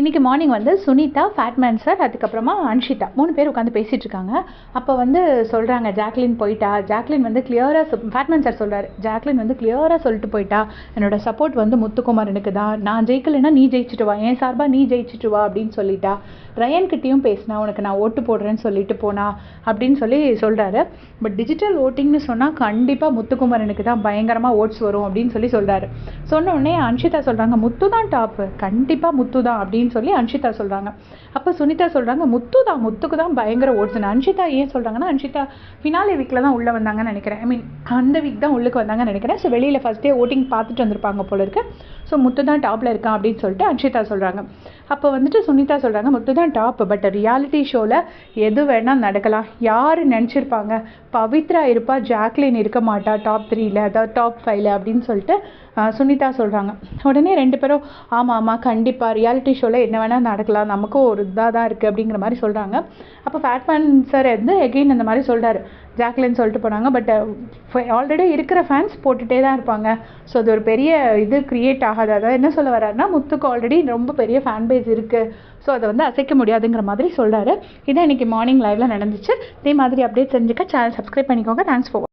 இன்றைக்கி மார்னிங் வந்து Sunita, fatman sir, அதுக்கப்புறமா அன்ஷிதா 3 பேர் உட்காந்து பேசிகிட்டு இருக்காங்க. அப்போ வந்து சொல்கிறாங்க ஜாக்லின் போயிட்டா. ஜாக்லின் வந்து கிளியராக ஃபேட்மேன் சார் சொல்கிறார், ஜாக்லின் வந்து கிளியராக சொல்லிட்டு போயிட்டா, என்னோடய சப்போர்ட் வந்து முத்துக்குமாரனுக்கு தான், நான் ஜெயிக்கலைன்னா நீ ஜெயிச்சுட்டு வா, என் சார்பாக நீ ஜெயிச்சுட்டு வா அப்படின்னு சொல்லிட்டா. ரயன்கிட்டையும் பேசினா, உனக்கு நான் ஓட்டு போடுறேன்னு சொல்லிட்டு போனா அப்படின்னு சொல்கிறாரு. பட் டிஜிட்டல் ஓட்டிங்னு சொன்னால் கண்டிப்பாக முத்துக்குமாரனுக்கு தான் பயங்கரமாக ஓட்ஸ் வரும் அப்படின்னு சொல்கிறாரு. சொன்ன உடனே அன்ஷிதா சொல்கிறாங்க, முத்து தான் டாப்பு, கண்டிப்பாக முத்து தான் அப்படின்னு சொல்லி அன்ஷிதா சொல்கிறாங்க. அப்போ சுனிதா சொல்கிறாங்க, முத்துக்கு தான் பயங்கர ஓட்ஸ்னு. அன்ஷிதா ஏன் சொல்கிறாங்கன்னா, அன்ஷிதா ஃபினாலே வீக்கில் தான் உள்ளே வந்தாங்கன்னு நினைக்கிறேன். ஐ மீன் அந்த வீக் தான் உள்ளுக்கு வந்தாங்கன்னு நினைக்கிறேன். ஸோ வெளியில் ஃபஸ்ட் டே ஓட்டிங் பார்த்துட்டு வந்திருப்பாங்க போல இருக்கு. ஸோ முத்து தான் டாப்பில் இருக்கான் அப்படின்னு சொல்லிட்டு அன்ஷிதா சொல்கிறாங்க. அப்போ வந்துட்டு சுனிதா சொல்கிறாங்க, முத்து தான் டாப்பு, பட் ரியாலிட்டி ஷோவில் எது வேணால் நடக்கலாம். யார் நினச்சிருப்பாங்க பவித்ரா இருப்பா, ஜாக்லின் இருக்க மாட்டா டாப் 3ல், அதாவது டாப் 5ல் அப்படின்னு சொல்லிட்டு சுனிதா சொல்கிறாங்க. உடனே 2 பேரும் ஆமாம் கண்டிப்பாக ரியாலிட்டி ஷோவில் என்ன வேணால் நடக்கலாம், நமக்கும் ஒரு இதாக தான் இருக்குது அப்படிங்கிற மாதிரி சொல்கிறாங்க. அப்போ ஃபேட்மேன் சார் வந்து எகெயின் அந்த மாதிரி சொல்கிறாரு, ஜாக்லின் சொல்லிட்டு போனாங்க, பட் ஆல்ரெடி இருக்கிற ஃபேன்ஸ் போட்டுகிட்டே தான் இருப்பாங்க. ஸோ அது ஒரு பெரிய இது க்ரியேட் ஆகாது. அதாவது என்ன சொல்ல வர்றாருன்னா, முத்துக்கு ஆல்ரெடி ரொம்ப பெரிய ஃபேன் பேஸ் இருக்குது, ஸோ அதை வந்து அசைக்க முடியாதுங்கிற மாதிரி சொல்கிறாரு. இதான் இன்றைக்கி மார்னிங் லைவில் நடந்துச்சு. இதே மாதிரி அப்டேட் தெரிஞ்சுக்க சேனல் சப்ஸ்கிரைப் பண்ணிக்கோங்க. Thanks for